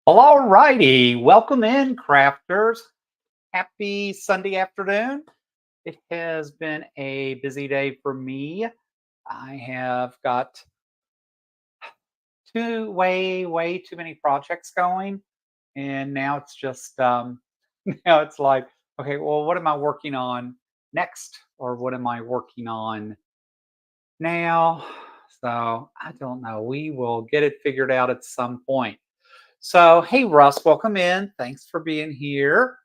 Well, all righty. Welcome in, crafters. Happy Sunday afternoon. It has been a busy day for me. I have got way too many projects going, and now it's just now it's like, okay, well, what am I working on next, or what am I working on now? So I don't know. We will get it figured out at some point. So, hey, Russ, welcome in. Thanks for being here.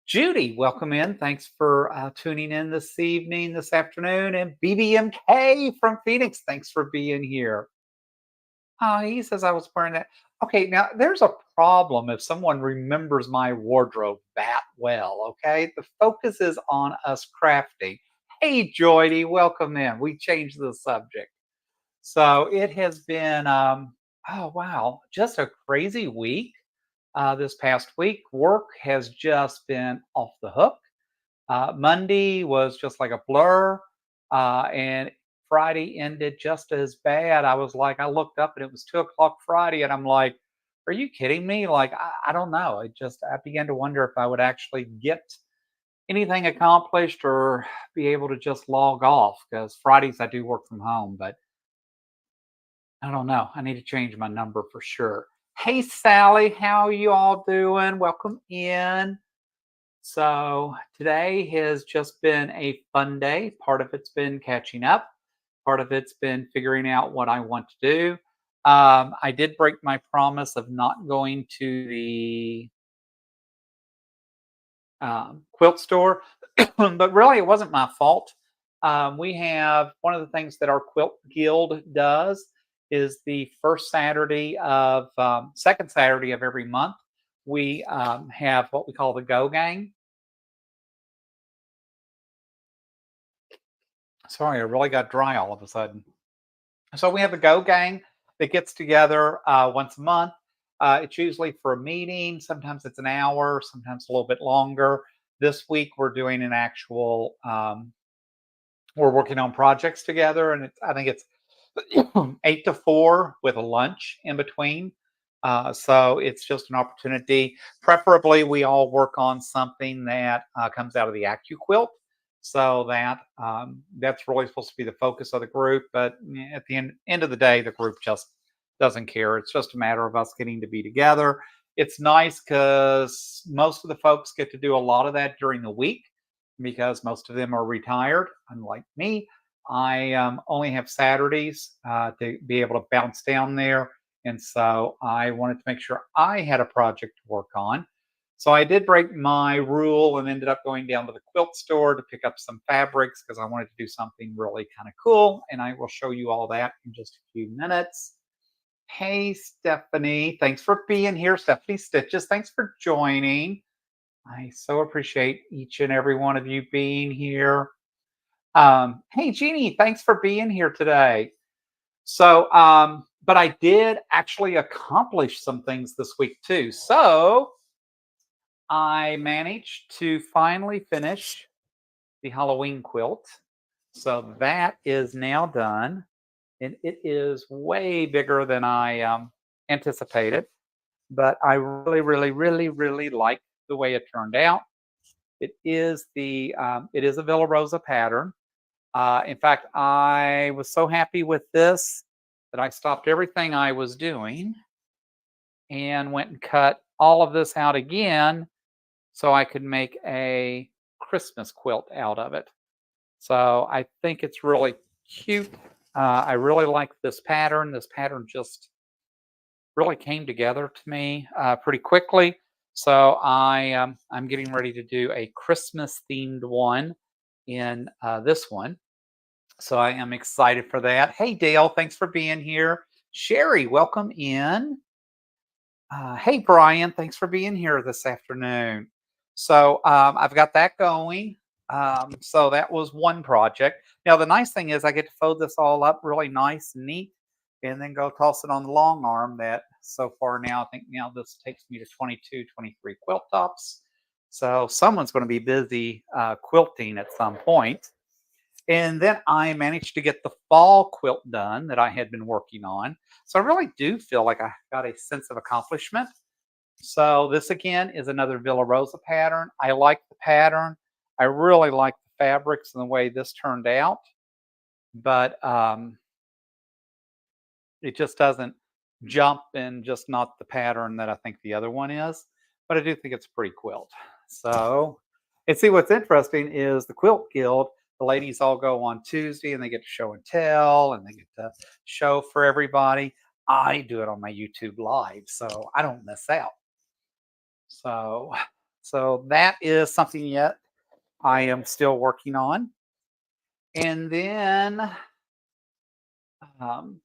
Judy, welcome in. Thanks for tuning in this evening, this afternoon. And BBMK from Phoenix, thanks for being here. He says I was wearing that. Okay, now there's a problem if someone remembers my wardrobe that well. Okay, the focus is on us crafting. Hey, Joydy, welcome in. We changed the subject. So it has been, oh, wow, just a crazy week. This past week, work has just been off the hook. Monday was just like a blur, and Friday ended just as bad. I was like, I looked up and it was 2 o'clock Friday, and I'm like, are you kidding me? Like, I don't know. I began to wonder if I would actually get anything accomplished or be able to just log off because Fridays I do work from home, but I don't know. I need to change my number for sure. Hey, Sally, how you all doing? Welcome in. So today has just been a fun day. Part of it's been catching up. Part of it's been figuring out what I want to do. I did break my promise of not going to the quilt store, but really it wasn't my fault. We have one of the things that our quilt guild does is the second Saturday of every month. We have what we call the Go Gang. Sorry, I really got dry all of a sudden. So we have a Go Gang that gets together once a month. It's usually for a meeting. Sometimes it's an hour, sometimes a little bit longer. This week we're doing an actual. We're working on projects together, and I think it's 8 to 4 with a lunch in between. So it's just an opportunity. Preferably, we all work on something that comes out of the AccuQuilt. So that's really supposed to be the focus of the group. But at the end of the day, the group just doesn't care. It's just a matter of us getting to be together. It's nice because most of the folks get to do a lot of that during the week because most of them are retired, unlike me. I only have Saturdays to be able to bounce down there. And so I wanted to make sure I had a project to work on. So I did break my rule and ended up going down to the quilt store to pick up some fabrics because I wanted to do something really kind of cool. And I will show you all that in just a few minutes. Hey, Stephanie. Thanks for being here. Stephanie Stitches, thanks for joining. I so appreciate each and every one of you being here. Hey, Jeannie, thanks for being here today. But I did actually accomplish some things this week too. So I managed to finally finish the Halloween quilt. So that is now done. And it is way bigger than I anticipated. But I really like the way it turned out. It is a Villa Rosa pattern. In fact, I was so happy with this that I stopped everything I was doing and went and cut all of this out again so I could make a Christmas quilt out of it. So I think it's really cute. I really like this pattern. This pattern just really came together to me pretty quickly. So I'm getting ready to do a Christmas themed one in this one. So I am excited for that. Hey, Dale, thanks for being here. Sherry, welcome in. Hey, Brian, thanks for being here this afternoon. So I've got that going. So that was one project. Now, the nice thing is I get to fold this all up really nice and neat and then go toss it on the long arm that so far now, I think now this takes me to 22, 23 quilt tops. So someone's going to be busy quilting at some point. And then I managed to get the fall quilt done that I had been working on. So I really do feel like I got a sense of accomplishment. So this again is another Villa Rosa pattern. I like the pattern. I really like the fabrics and the way this turned out, but it just doesn't jump and just not the pattern that I think the other one is. But I do think it's a pretty quilt. So, and see what's interesting is the Quilt Guild. The ladies all go on Tuesday and they get to show and tell and they get to show for everybody. I do it on my YouTube live, so I don't miss out. So, so that is something yet I am still working on. And um,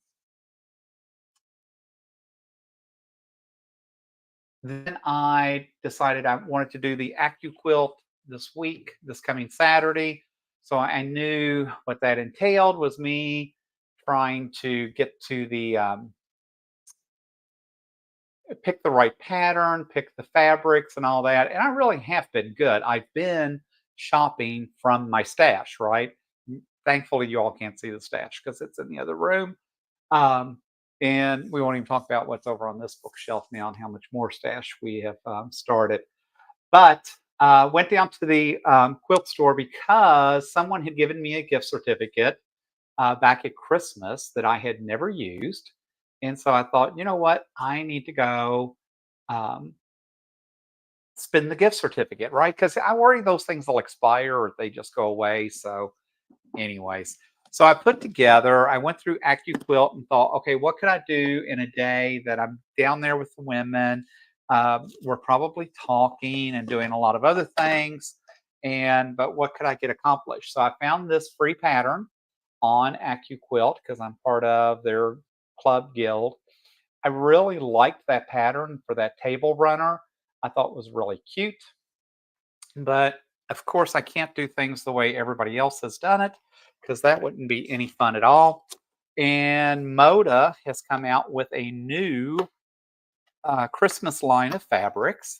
then I decided I wanted to do the AccuQuilt this week, this coming Saturday. So I knew what that entailed was me trying to get to the pick the right pattern, pick the fabrics and all that. And I really have been good. I've been shopping from my stash, right? Thankfully, you all can't see the stash because it's in the other room. Um, and we won't even talk about what's over on this bookshelf now and how much more stash we have started. But went down to the quilt store because someone had given me a gift certificate back at Christmas that I had never used. And so I thought, you know what? I need to go um, spend the gift certificate, right? Because I worry those things will expire or they just go away. So anyways, so I put together, I went through AccuQuilt and thought, okay, what could I do in a day that I'm down there with the women? We're probably talking and doing a lot of other things. But what could I get accomplished? So I found this free pattern on AccuQuilt because I'm part of their club guild. I really liked that pattern for that table runner. I thought it was really cute. But of course, I can't do things the way everybody else has done it because that wouldn't be any fun at all. And Moda has come out with a new Christmas line of fabrics.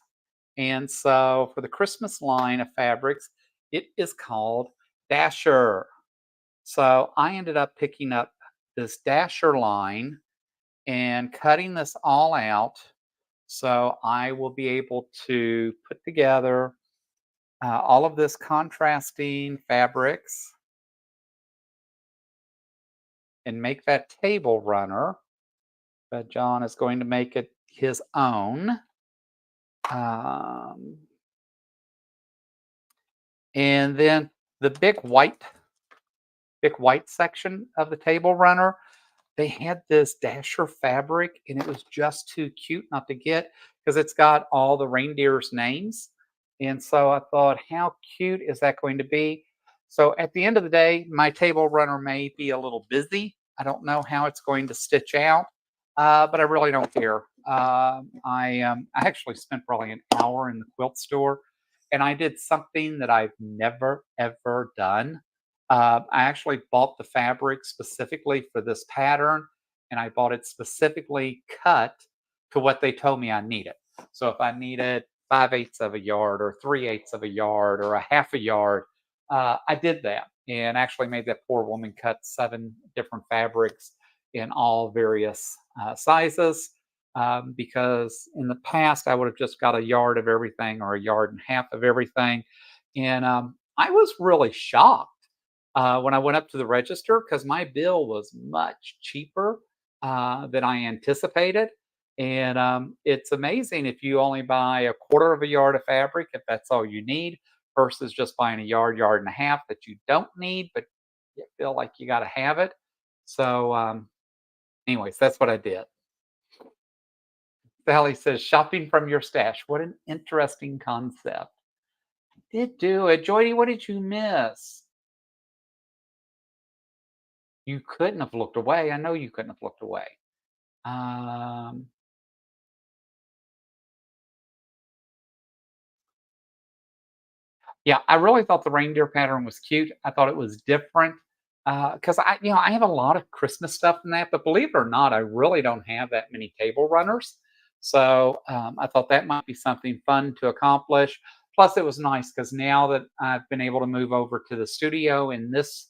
And so for the Christmas line of fabrics, it is called Dasher. So I ended up picking up this Dasher line and cutting this all out. So I will be able to put together all of this contrasting fabrics and make that table runner. But John is going to make it his own. Um, and then the big white section of the table runner, they had this Dasher fabric and it was just too cute not to get because it's got all the reindeer's names. And so I thought, how cute is that going to be? So at the end of the day, my table runner may be a little busy. I don't know how it's going to stitch out, but I really don't care. I actually spent probably an hour in the quilt store, and I did something that I've never ever done. I actually bought the fabric specifically for this pattern, and I bought it specifically cut to what they told me I needed. So if I needed 5/8 of a yard or 3/8 of a yard or a half a yard, I did that and actually made that poor woman cut 7 different fabrics in all various sizes. Because in the past, I would have just got a yard of everything or a yard and a half of everything. And I was really shocked when I went up to the register because my bill was much cheaper than I anticipated. And it's amazing if you only buy a quarter of a yard of fabric, if that's all you need, versus just buying a yard, yard and a half that you don't need, but you feel like you got to have it. So, anyways, that's what I did. Sally says, shopping from your stash. What an interesting concept. Did do it. Joy, what did you miss? You couldn't have looked away. I know you couldn't have looked away. Um, yeah, I really thought the reindeer pattern was cute. I thought it was different because I have a lot of Christmas stuff in that, but believe it or not, I really don't have that many table runners. So I thought that might be something fun to accomplish. Plus, it was nice because now that I've been able to move over to the studio in this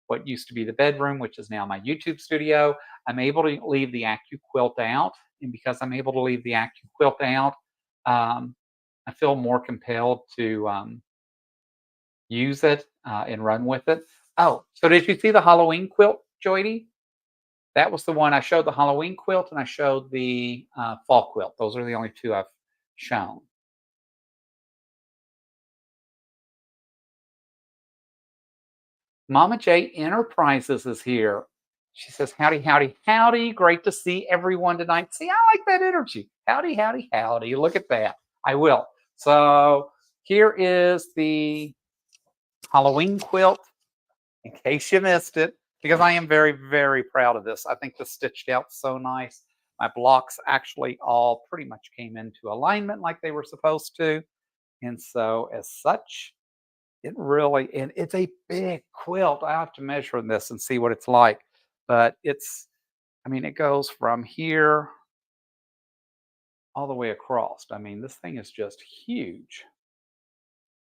what used to be the bedroom, which is now my YouTube studio, I'm able to leave the AccuQuilt out. And because I'm able to leave the AccuQuilt out, um, I feel more compelled to use it and run with it. Oh, so did you see the Halloween quilt, Joy? That was the one I showed, the Halloween quilt, and I showed the fall quilt. Those are the only two I've shown. Mama J Enterprises is here. She says, howdy, howdy, howdy. Great to see everyone tonight. See, I like that energy. Howdy, howdy, howdy. Look at that. I will. So here is the Halloween quilt, in case you missed it, because I am very, very proud of this. I think this stitched out so nice. My blocks actually all pretty much came into alignment like they were supposed to. And so as such, it really, and it's a big quilt. I have to measure this and see what it's like. But it's, I mean, it goes from here all the way across. I mean, this thing is just huge.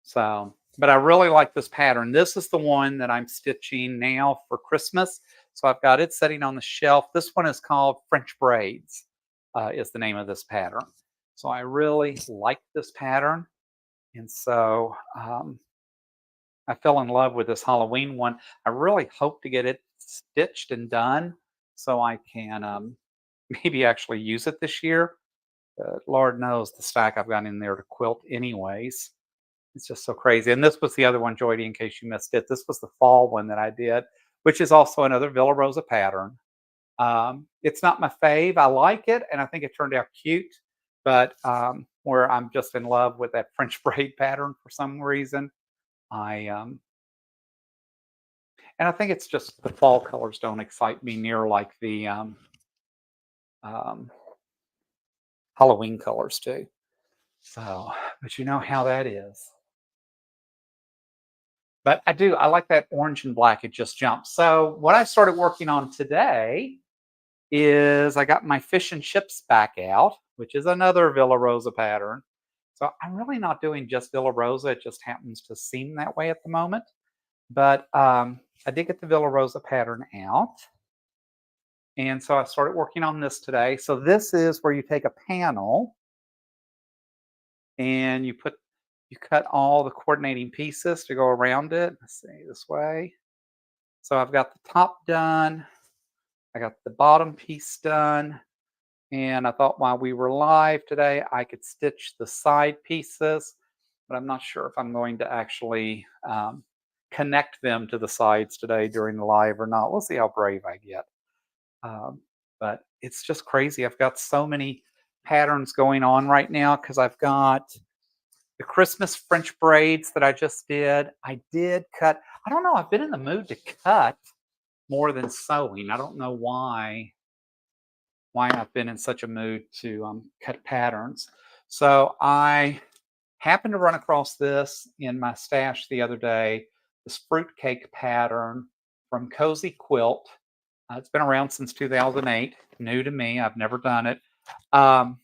So, but I really like this pattern. This is the one that I'm stitching now for Christmas. So I've got it sitting on the shelf. This one is called French Braids, is the name of this pattern. So I really like this pattern. And so I fell in love with this Halloween one. I really hope to get it stitched and done so I can maybe actually use it this year. Lord knows the stack I've got in there to quilt anyways. It's just so crazy. And this was the other one, Joy, in case you missed it. This was the fall one that I did, which is also another Villa Rosa pattern. It's not my fave. I like it, and I think it turned out cute. But where I'm just in love with that French braid pattern for some reason, I and I think it's just the fall colors don't excite me near like the um, Halloween colors do. So, but you know how that is. But I do. I like that orange and black. It just jumps. So what I started working on today is I got my fish and chips back out, which is another Villa Rosa pattern. So I'm really not doing just Villa Rosa. It just happens to seem that way at the moment. But I did get the Villa Rosa pattern out. And so I started working on this today. So this is where you take a panel and you cut all the coordinating pieces to go around it. Let's see, this way. So I've got the top done. I got the bottom piece done. And I thought while we were live today, I could stitch the side pieces, but I'm not sure if I'm going to actually connect them to the sides today during the live or not. We'll see how brave I get. Um, but it's just crazy. I've got so many patterns going on right now because I've got the Christmas French braids that I just did. I did cut. I don't know. I've been in the mood to cut more than sewing. I don't know why I've been in such a mood to cut patterns. So I happened to run across this in my stash the other day. This fruitcake pattern from Cozy Quilt. It's been around since 2008. New to me. I've never done it. Um,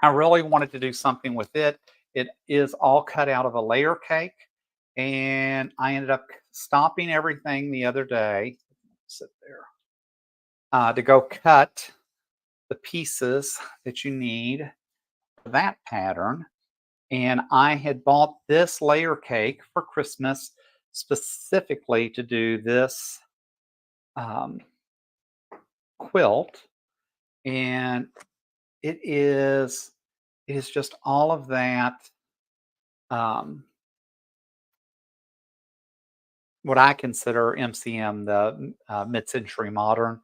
I really wanted to do something with it. It is all cut out of a layer cake, and I ended up stopping everything the other day. Sit there to go cut the pieces that you need for that pattern. And I had bought this layer cake for Christmas specifically to do this um, quilt, and it is it is just all of that. Um, what I consider MCM, the mid-century modern.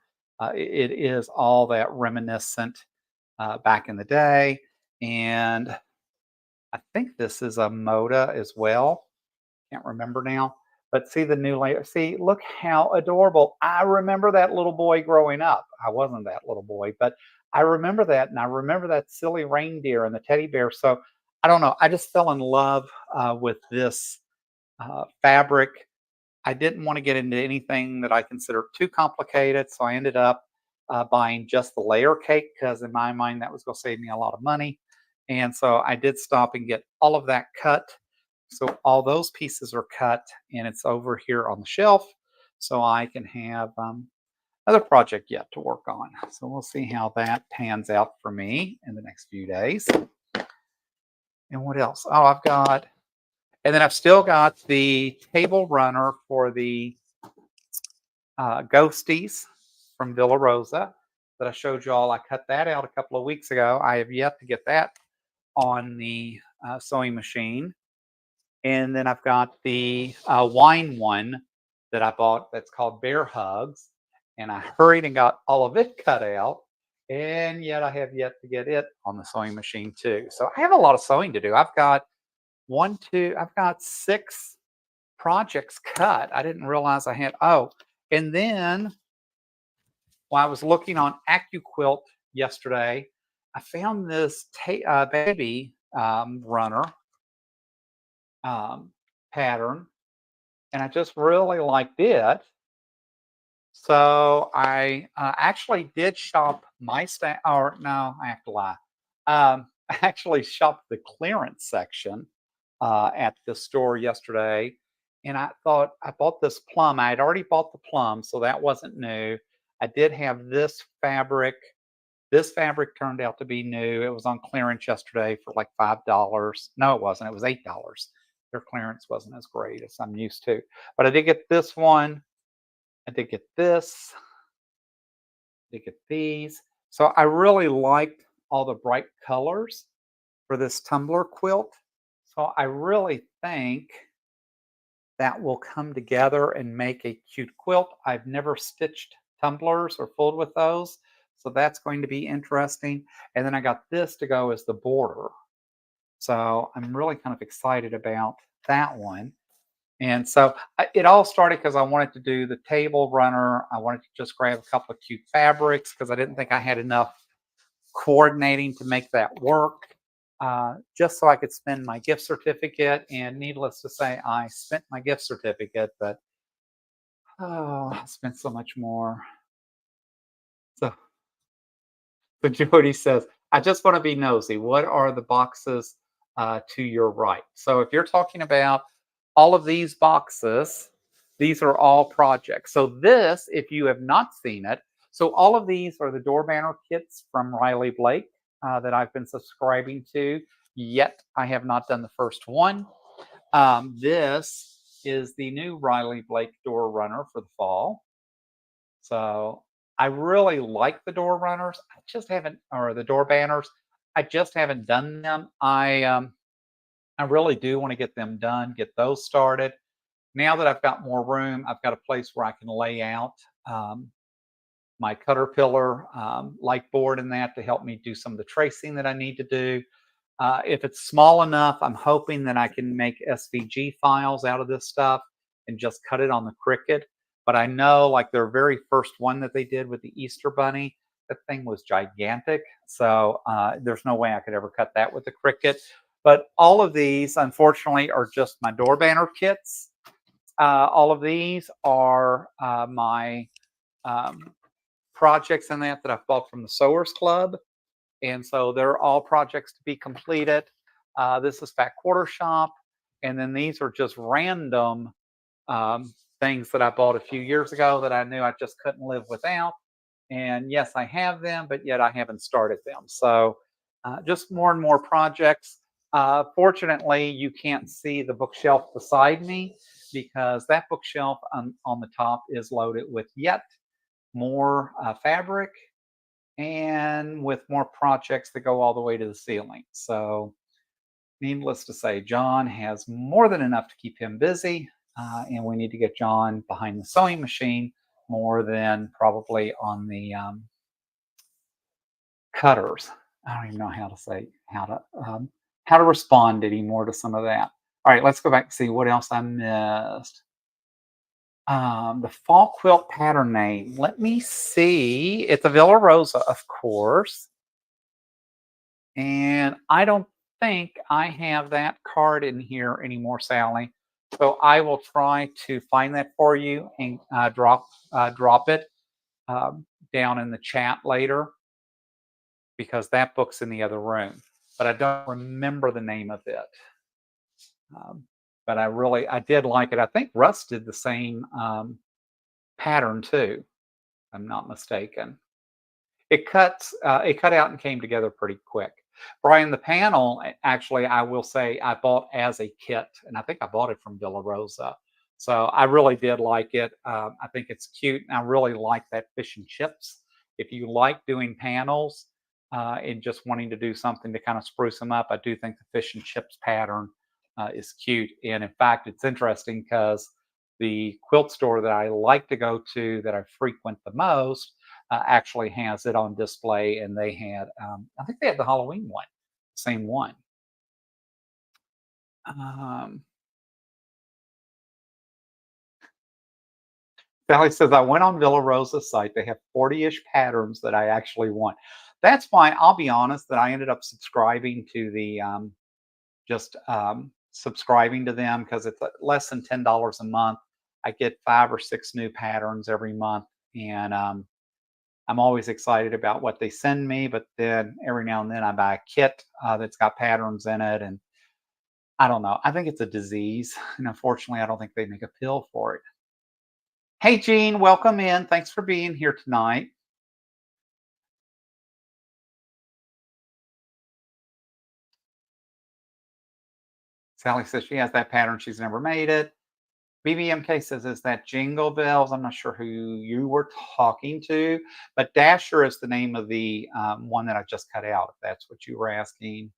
It is all that reminiscent back in the day, and I think this is a Moda as well. Can't remember now. But see the new layer. See, look how adorable. I remember that little boy growing up. I wasn't that little boy, but I remember that. And I remember that silly reindeer and the teddy bear. So I don't know. I just fell in love with this fabric. I didn't want to get into anything that I consider too complicated. So I ended up buying just the layer cake because, in my mind, that was going to save me a lot of money. And so I did stop and get all of that cut. So all those pieces are cut and it's over here on the shelf. So I can have another project yet to work on. So we'll see how that pans out for me in the next few days. And what else? Oh, and then I've still got the table runner for the Ghosties from Villa Rosa that I showed you all. I cut that out a couple of weeks ago. I have yet to get that on the sewing machine. And then I've got the wine one that I bought that's called Bear Hugs. And I hurried and got all of it cut out. And yet I have yet to get it on the sewing machine too. So I have a lot of sewing to do. I've got 6 projects cut. I didn't realize I had, oh, and then while I was looking on AccuQuilt yesterday, I found this baby runner um, pattern, and I just really liked it. So I actually did shop my or no, I have to lie. I actually shopped the clearance section at the store yesterday, and I thought I bought this plum. I had already bought the plum, so that wasn't new. I did have this fabric. This fabric turned out to be new. It was on clearance yesterday for like $5. No, it wasn't. It was $8. Their clearance wasn't as great as I'm used to. But I did get this one. I did get this. I did get these. So I really liked all the bright colors for this tumbler quilt. So I really think that will come together and make a cute quilt. I've never stitched tumblers or fooled with those, so that's going to be interesting. And then I got this to go as the border. So I'm really kind of excited about that one. And so it all started because I wanted to do the table runner. I wanted to just grab a couple of cute fabrics because I didn't think I had enough coordinating to make that work. Just so I could spend my gift certificate. And needless to say, I spent my gift certificate, but oh, I spent so much more. So, so Jody says, I just want to be nosy. What are the boxes to your right? So if you're talking about all of these boxes, these are all projects. So this, if you have not seen it, so all of these are the door banner kits from Riley Blake that I've been subscribing to. Yet I have not done the first one. This is the new Riley Blake door runner for the fall. So I really like the door runners. I just haven't, or the door banners. I just haven't done them. I really do want to get them done, get those started. Now that I've got more room, I've got a place where I can lay out um, my Caterpillar light board and that to help me do some of the tracing that I need to do. If it's small enough, I'm hoping that I can make SVG files out of this stuff and just cut it on the Cricut. But I know, like their very first one that they did with the Easter Bunny, that thing was gigantic. So there's no way I could ever cut that with the Cricut. But all of these, unfortunately, are just my door banner kits. All of these are my um, projects in that I've bought from the Sewers Club. And so they're all projects to be completed. This is Fat Quarter Shop. And then these are just random things that I bought a few years ago that I knew I just couldn't live without. And yes, I have them, but yet I haven't started them. So just more and more projects. Fortunately, you can't see the bookshelf beside me because that bookshelf on the top is loaded with yet more fabric and with more projects that go all the way to the ceiling. So, needless to say, John has more than enough to keep him busy, and we need to get John behind the sewing machine more than probably on the cutters. I don't even know how to say how to respond anymore to some of that. All right, let's go back and see what else I missed. The fall quilt pattern name. Let me see. It's a Villa Rosa, of course. And I don't think I have that card in here anymore, Sally. So I will try to find that for you and drop it down in the chat later because that book's in the other room. But I don't remember the name of it. Um, but I did like it. I think Russ did the same pattern too, if I'm not mistaken. It cut out and came together pretty quick. Brian, the panel, actually, I will say I bought as a kit, and I think I bought it from Villa Rosa. So I really did like it. I think it's cute, and I really like that fish and chips. If you like doing panels and just wanting to do something to kind of spruce them up, I do think the fish and chips pattern is cute. And in fact, it's interesting because the quilt store that I like to go to, that I frequent the most, actually has it on display, and they had, I think they had the Halloween one, same one. Um, Sally says, I went on Villa Rosa's site. They have 40-ish patterns that I actually want. That's why I'll be honest that I ended up subscribing to the just subscribing to them because it's less than $10 a month. I get 5 or 6 new patterns every month, and I'm always excited about what they send me. But then every now and then I buy a kit that's got patterns in it, and I don't know. I think it's a disease, and unfortunately, I don't think they make a pill for it. Hey, Jean, welcome in. Thanks for being here tonight. Sally says she has that pattern. She's never made it. BBMK says, is that Jingle Bells? I'm not sure who you were talking to, but Dasher is the name of the one that I just cut out, if that's what you were asking.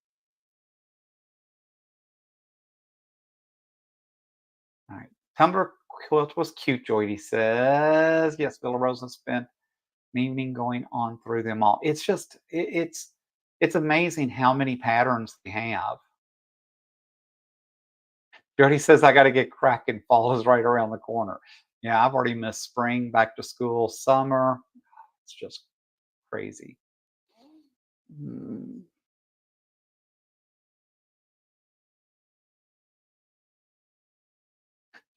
All right. Tumblr quilt was cute, Joy says. Yes, Villa Rosa spent an evening going on through them all. It's just, it's amazing how many patterns they have. Jody says, I got to get cracking. Fall is right around the corner. Yeah, I've already missed spring, back to school, summer. It's just crazy. Mm.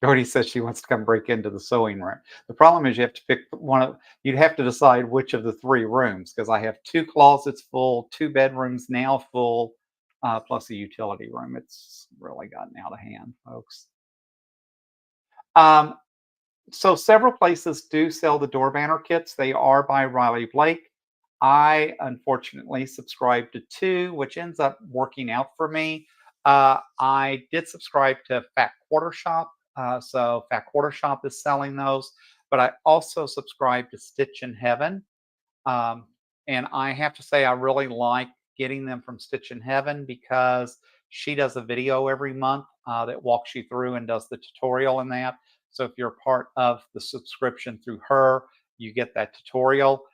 Jody says she wants to come break into the sewing room. The problem is you have to pick one of, you'd have to decide which of the 3 rooms because I have 2 closets full, 2 bedrooms now full, plus a utility room. It's really gotten out of hand, folks. Um, so several places do sell the door banner kits. They are by Riley Blake. I unfortunately subscribe to 2, which ends up working out for me. I did subscribe to Fat Quarter Shop. So Fat Quarter Shop is selling those, but I also subscribe to Stitch in Heaven. Um, and I have to say, I really like getting them from Stitch in Heaven because she does a video every month that walks you through and does the tutorial in that. So if you're part of the subscription through her, you get that tutorial,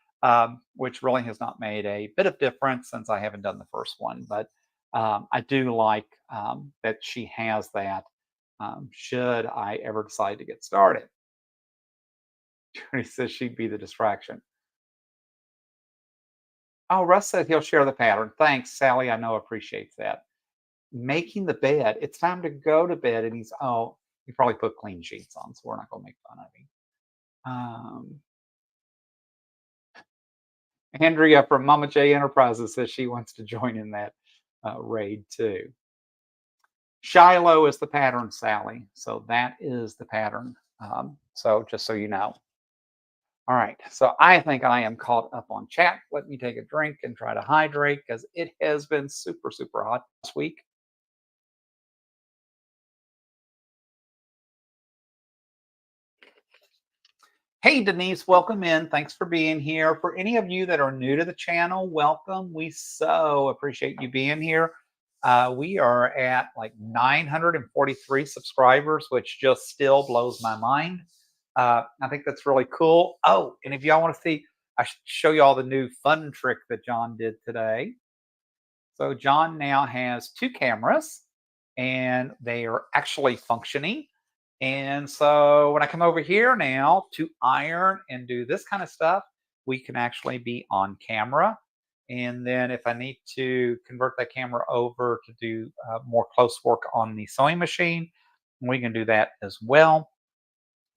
which really has not made a bit of difference since I haven't done the first one. But I do like that she has that should I ever decide to get started. She says she'd be the distraction. Oh, Russ said he'll share the pattern. Thanks, Sally. I know appreciates that. Making the bed. It's time to go to bed, and he probably put clean sheets on, so we're not gonna make fun of him. Andrea from Mama J Enterprises says she wants to join in that raid too. Shiloh is the pattern, Sally. So that is the pattern. So just so you know. All right, so I think I am caught up on chat. Let me take a drink and try to hydrate because it has been super, super hot this week. Hey, Denise, welcome in. Thanks for being here. For any of you that are new to the channel, welcome. We so appreciate you being here. We are at like 943 subscribers, which just still blows my mind. I think that's really cool. Oh, and if y'all want to see, I should show you all the new fun trick that John did today. So John now has 2 cameras and they are actually functioning. And so when I come over here now to iron and do this kind of stuff, we can actually be on camera. And then if I need to convert that camera over to do more close work on the sewing machine, we can do that as well.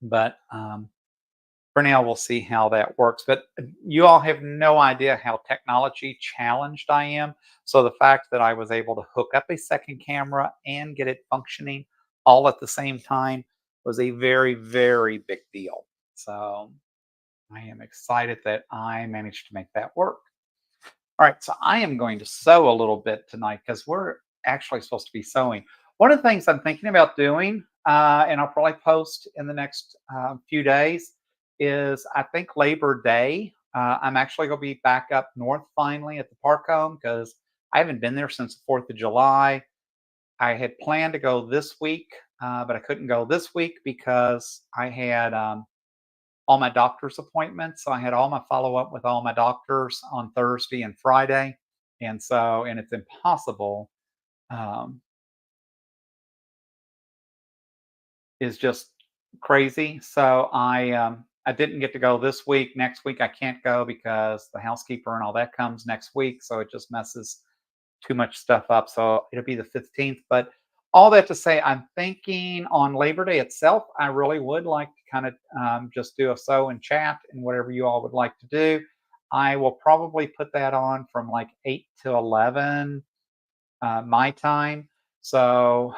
But for now, we'll see how that works. But you all have no idea how technology challenged I am. So the fact that I was able to hook up a second camera and get it functioning all at the same time was a very, very big deal. So I am excited that I managed to make that work. All right, so I am going to sew a little bit tonight because we're actually supposed to be sewing. One of the things I'm thinking about doing, and I'll probably post in the next few days, is I think Labor Day. I'm actually going to be back up north finally at the park home because I haven't been there since the 4th of July. I had planned to go this week, but I couldn't go this week because I had all my doctor's appointments. So I had all my follow up with all my doctors on Thursday and Friday. And it's impossible, um, is just crazy. So I didn't get to go this week. Next week I can't go because the housekeeper and all that comes next week. So it just messes too much stuff up. So it'll be the 15th. But all that to say, I'm thinking on Labor Day itself, I really would like to kind of just do a sew and chat and whatever you all would like to do. I will probably put that on from like 8 to 11 my time. So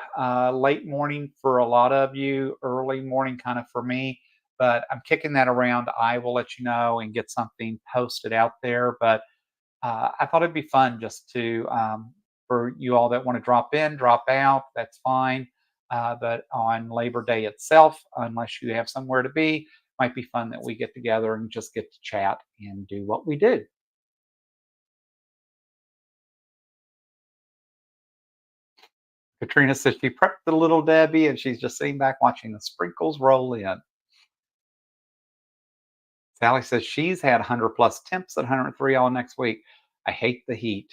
late morning for a lot of you, early morning kind of for me. But I'm kicking that around. I will let you know and get something posted out there. But I thought it'd be fun just to for you all that want to drop in, drop out. That's fine. But on Labor Day itself, unless you have somewhere to be, might be fun that we get together and just get to chat and do what we do. Katrina says she prepped the little Debbie and she's just sitting back watching the sprinkles roll in. Sally says she's had 100 plus temps at 103 all next week. I hate the heat.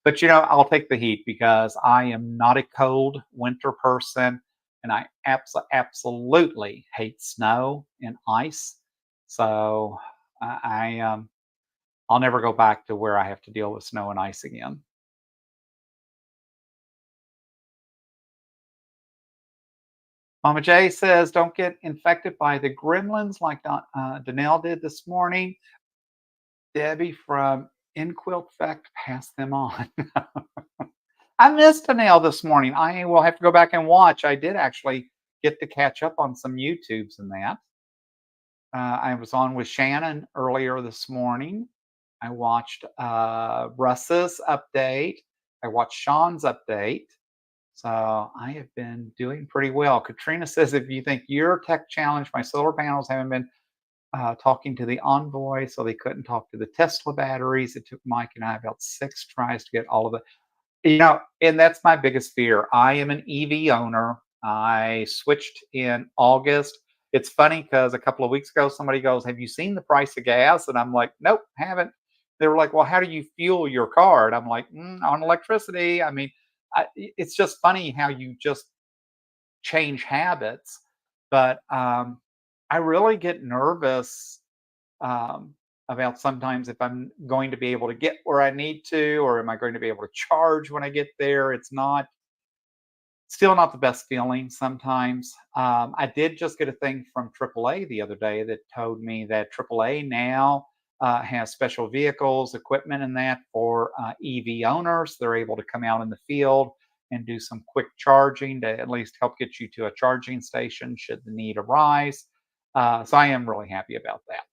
But I'll take the heat because I am not a cold winter person, and I absolutely hate snow and ice. So I'll never go back to where I have to deal with snow and ice again. Mama J says, "Don't get infected by the gremlins like Danelle did this morning." Debbie from Inquilt Fact passed them on. I missed a nail this morning. I will have to go back and watch. I did actually get to catch up on some YouTubes and that. I was on with Shannon earlier this morning. I watched Russ's update. I watched Sean's update. So I have been doing pretty well. Katrina says, if you think your tech challenge, my solar panels haven't been talking to the Envoy, so they couldn't talk to the Tesla batteries. It took Mike and I about 6 tries to get all of it. And that's my biggest fear. I am an EV owner. I switched in August. It's funny because a couple of weeks ago, somebody goes, "Have you seen the price of gas?" And I'm like, "Nope, haven't." They were like, "Well, how do you fuel your car?" And I'm like, "On electricity." I mean, it's just funny how you just change habits. But I really get nervous about sometimes if I'm going to be able to get where I need to, or am I going to be able to charge when I get there? It's not still not the best feeling sometimes. I did just get a thing from AAA the other day that told me that AAA now has special vehicles, equipment, and that for EV owners. They're able to come out in the field and do some quick charging to at least help get you to a charging station should the need arise. So I am really happy about that.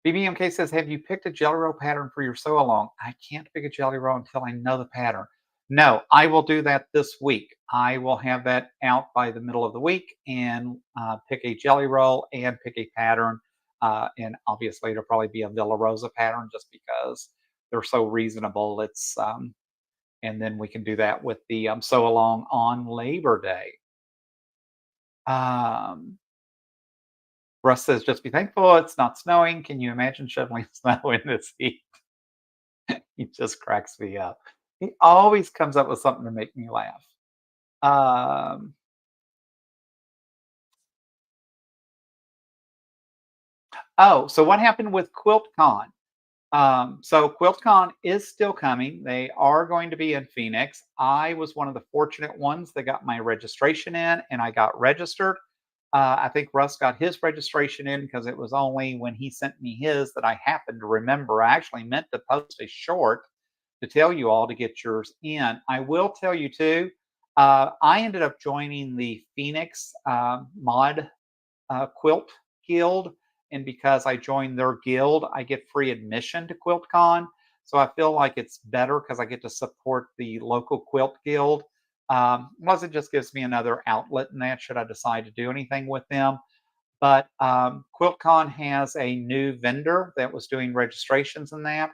BBMK says, "Have you picked a jelly roll pattern for your sew along?" I can't pick a jelly roll until I know the pattern. No, I will do that this week. I will have that out by the middle of the week and pick a jelly roll and pick a pattern. And obviously, it'll probably be a Villa Rosa pattern just because they're so reasonable. And then we can do that with the sew along on Labor Day. Um, Russ says, "Just be thankful it's not snowing. Can you imagine shoveling snow in this heat?" He just cracks me up. He always comes up with something to make me laugh. Um, oh, so what happened with QuiltCon? So QuiltCon is still coming. They are going to be in Phoenix. I was one of the fortunate ones that got my registration in, and I got registered. I think Russ got his registration in because it was only when he sent me his that I happened to remember. I actually meant to post a short to tell you all to get yours in. I will tell you too, I ended up joining the Phoenix Mod Quilt Guild, and because I joined their guild, I get free admission to QuiltCon. So I feel like it's better because I get to support the local quilt guild. Plus, it just gives me another outlet in that should I decide to do anything with them. But QuiltCon has a new vendor that was doing registrations in that.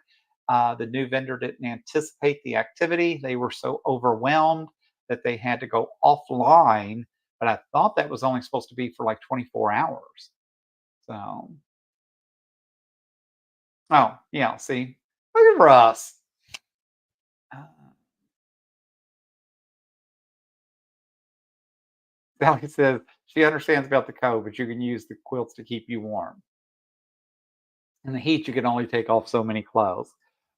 The new vendor didn't anticipate the activity. They were so overwhelmed that they had to go offline. But I thought that was only supposed to be for like 24 hours. So, oh, yeah, see, look at Russ. Uh, Sally says she understands about the code, but you can use the quilts to keep you warm. In the heat, you can only take off so many clothes.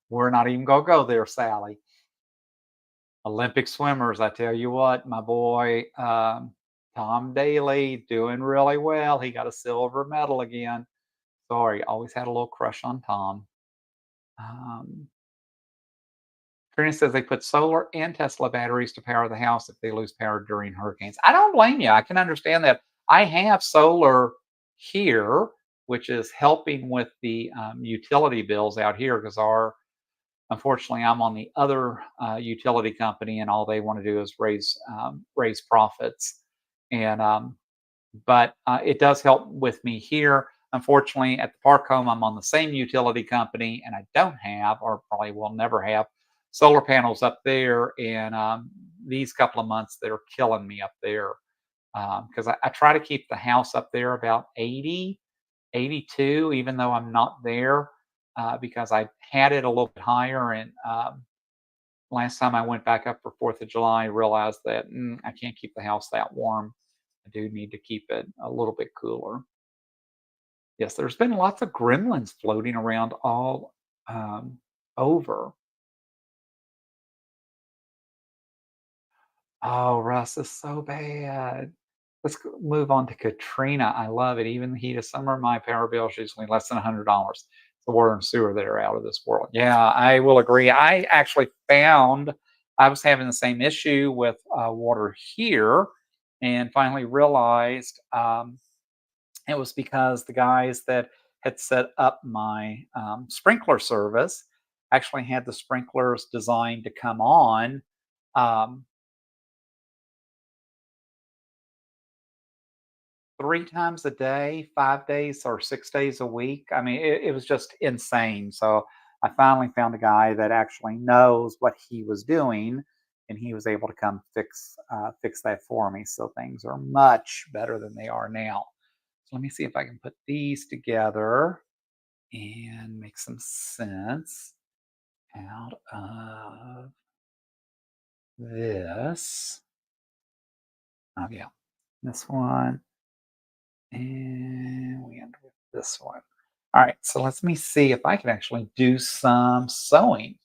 We're not even going to go there, Sally. Olympic swimmers, I tell you what, my boy Tom Daly doing really well. He got a silver medal again. Sorry, always had a little crush on Tom. Um, Trina says they put solar and Tesla batteries to power the house if they lose power during hurricanes. I don't blame you. I can understand that. I have solar here, which is helping with the utility bills out here because unfortunately, I'm on the other utility company, and all they want to do is raise profits. And but it does help with me here. Unfortunately, at the park home, I'm on the same utility company, and I don't have, or probably will never have, solar panels up there. And these couple of months, they're killing me up there because I try to keep the house up there about 80, 82, even though I'm not there because I had it a little bit higher. And last time I went back up for 4th of July, I realized that I can't keep the house that warm. I do need to keep it a little bit cooler. Yes, there's been lots of gremlins floating around all um, over. Oh, Russ is so bad. Move on to Katrina. I love it. Even the heat of summer, my power bill is usually less than $100. The water and sewer that are out of this world. Yeah, I will agree. I actually found I was having the same issue with water here, and finally realized it was because the guys that had set up my sprinkler service actually had the sprinklers designed to come on. Um, 3 times a day, 5 days or 6 days a week. I mean, it was just insane. So I finally found a guy that actually knows what he was doing, and he was able to come fix that for me. So things are much better than they are now. So let me see if I can put these together and make some sense out of this. Oh yeah, this one. And we end with this one. All right, so let me see if I can actually do some sewing.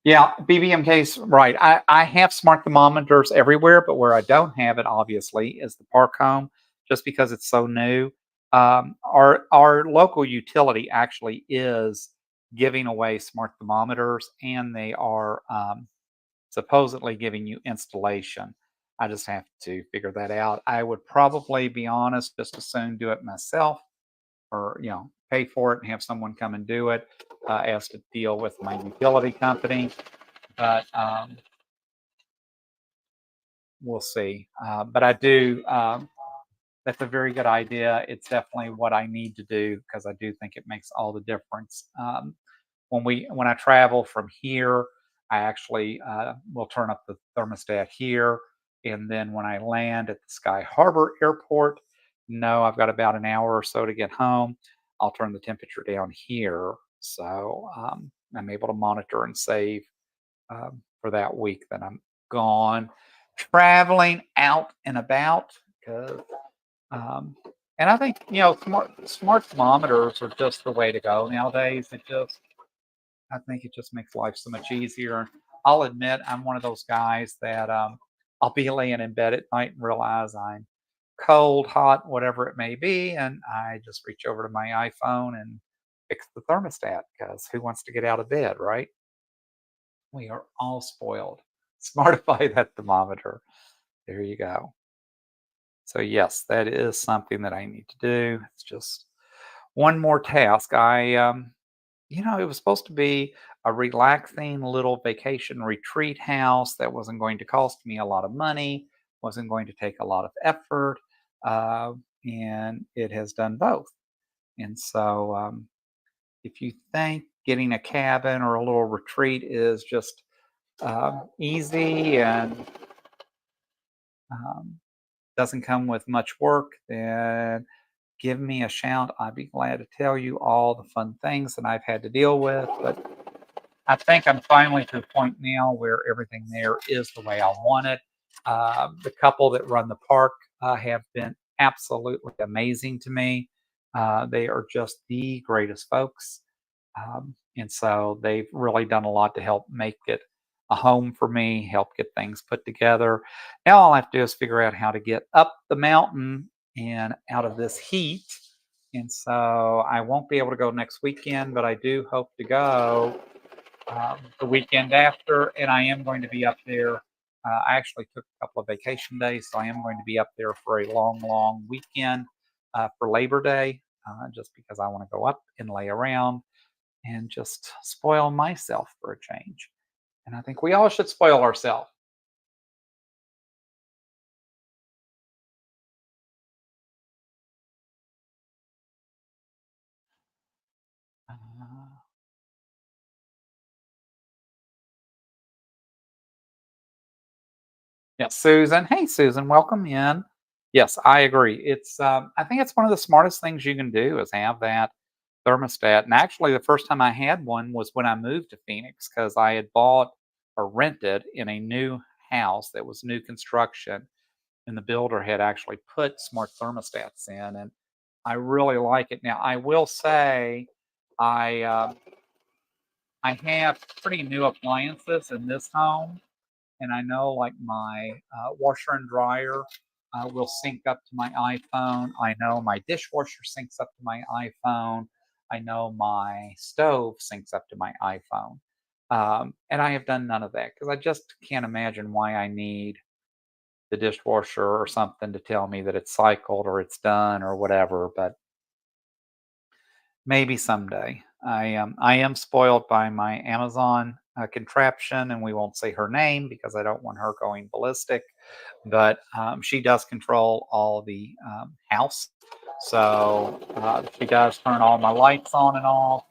Yeah, BBMK's right. I have smart thermometers everywhere, but where I don't have it, obviously, is the park home, just because it's so new. Our local utility actually is giving away smart thermometers, and they are supposedly giving you installation. I just have to figure that out. I would probably be honest, just as soon do it myself or, pay for it and have someone come and do it as to deal with my utility company. But we'll see. But I do, that's a very good idea. It's definitely what I need to do because I do think it makes all the difference. When I travel from here, I actually will turn up the thermostat here, and then when I land at the Sky Harbor Airport, no, I've got about an hour or so to get home. I'll turn the temperature down here, so I'm able to monitor and save for that week that I'm gone traveling out and about. Because um, and I think smart thermometers are just the way to go nowadays. I think it just makes life so much easier. I'll admit I'm one of those guys that I'll be laying in bed at night and realize I'm cold, hot, whatever it may be, and I just reach over to my iPhone and fix the thermostat because who wants to get out of bed, right? We are all spoiled. Smartify that thermometer. There you go. So yes, that is something that I need to do. It's just one more task. It was supposed to be a relaxing little vacation retreat house that wasn't going to cost me a lot of money, wasn't going to take a lot of effort, uh, and it has done both. And so, if you think getting a cabin or a little retreat is just easy and um, doesn't come with much work, then give me a shout. I'd be glad to tell you all the fun things that I've had to deal with. But I think I'm finally to a point now where everything there is the way I want it. The couple that run the park have been absolutely amazing to me. They are just the greatest folks. And so they've really done a lot to help make it a home for me, help get things put together. Now all I have to do is figure out how to get up the mountain and out of this heat. And so I won't be able to go next weekend, but I do hope to go the weekend after. And I am going to be up there. I actually took a couple of vacation days, so I am going to be up there for a long, long weekend for Labor Day, just because I want to go up and lay around and just spoil myself for a change. And I think we all should spoil ourselves. Uh, yeah, Susan. Hey, Susan, welcome in. Yes, I agree. I think it's one of the smartest things you can do is have that thermostat. And actually, the first time I had one was when I moved to Phoenix because I had bought or rented in a new house that was new construction, and the builder had actually put smart thermostats in, and I really like it. Now, I will say, I I have pretty new appliances in this home, and I know like my washer and dryer will sync up to my iPhone. I know my dishwasher syncs up to my iPhone. I know my stove syncs up to my iPhone. And I have done none of that because I just can't imagine why I need the dishwasher or something to tell me that it's cycled or it's done or whatever. But maybe someday. I am spoiled by my Amazon contraption, and we won't say her name because I don't want her going ballistic. But she does control all the house, so she does turn all my lights on and off,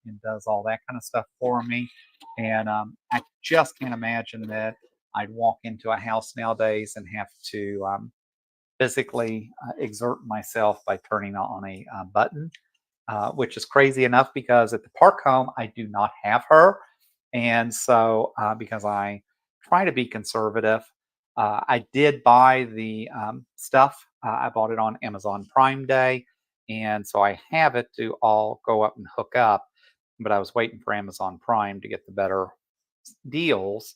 and does all that kind of stuff for me. And I just can't imagine that I'd walk into a house nowadays and have to physically exert myself by turning on a button, which is crazy enough because at the park home, I do not have her. And so, because I try to be conservative, I did buy the stuff. I bought it on Amazon Prime Day. And so I have it to all go up and hook up. But I was waiting for Amazon Prime to get the better deals.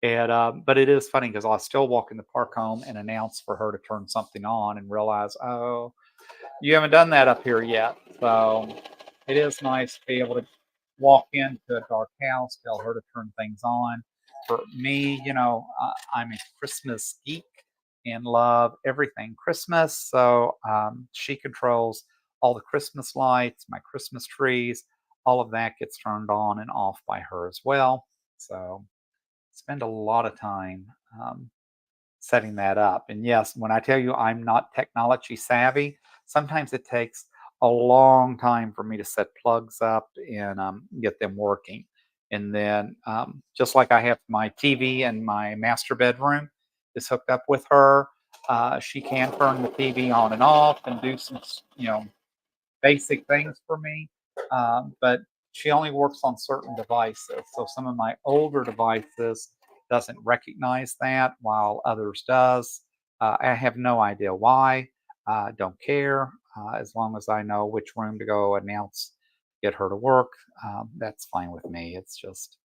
And but it is funny because I'll still walk in the park home and announce for her to turn something on and realize, oh, you haven't done that up here yet. So it is nice to be able to walk into a dark house, tell her to turn things on. For me, I'm a Christmas geek and love everything Christmas. So she controls all the Christmas lights, my Christmas trees, all of that gets turned on and off by her as well. So spend a lot of time um, setting that up. And yes, when I tell you I'm not technology savvy, sometimes it takes a long time for me to set plugs up and get them working. And then, just like I have my TV and my master bedroom is hooked up with her, she can turn the TV on and off and do some, basic things for me. But she only works on certain devices. So some of my older devices doesn't recognize that, while others does. I have no idea why. Don't care. As long as I know which room to go announce, get her to work. That's fine with me. It's just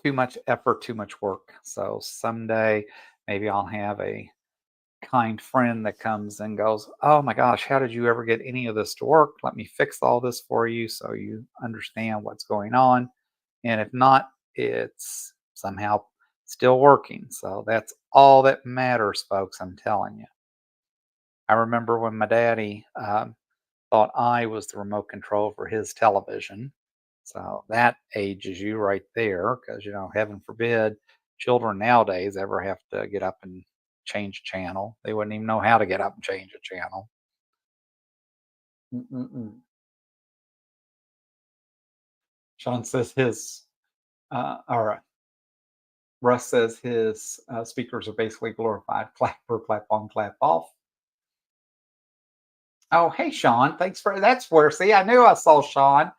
too much effort, too much work. So someday maybe I'll have a kind friend that comes and goes, "Oh my gosh, how did you ever get any of this to work? Let me fix all this for you so you understand what's going on." And if not, it's somehow still working. So that's all that matters, folks. I'm telling you. I remember when my daddy thought I was the remote control for his television. So that ages you right there because, heaven forbid, children nowadays ever have to get up and change a channel. They wouldn't even know how to get up and change a channel. Mm-mm-mm. Sean says or Russ says his speakers are basically glorified clap or clap on, clap off. Oh, hey, Sean. Thanks for that's where, see, I knew I saw Sean.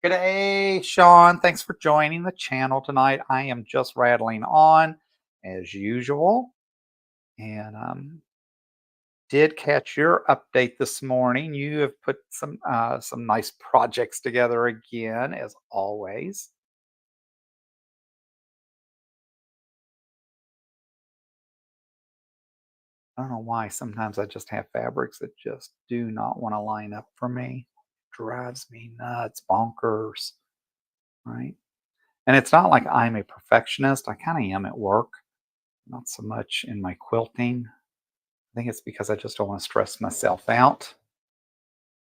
Good day, Sean. Thanks for joining the channel tonight. I am just rattling on as usual. And did catch your update this morning. You have put some nice projects together again, as always. I don't know why. Sometimes I just have fabrics that just do not want to line up for me. Drives me nuts, bonkers, right? And it's not like I'm a perfectionist. I kind of am at work, not so much in my quilting. I think it's because I just don't want to stress myself out.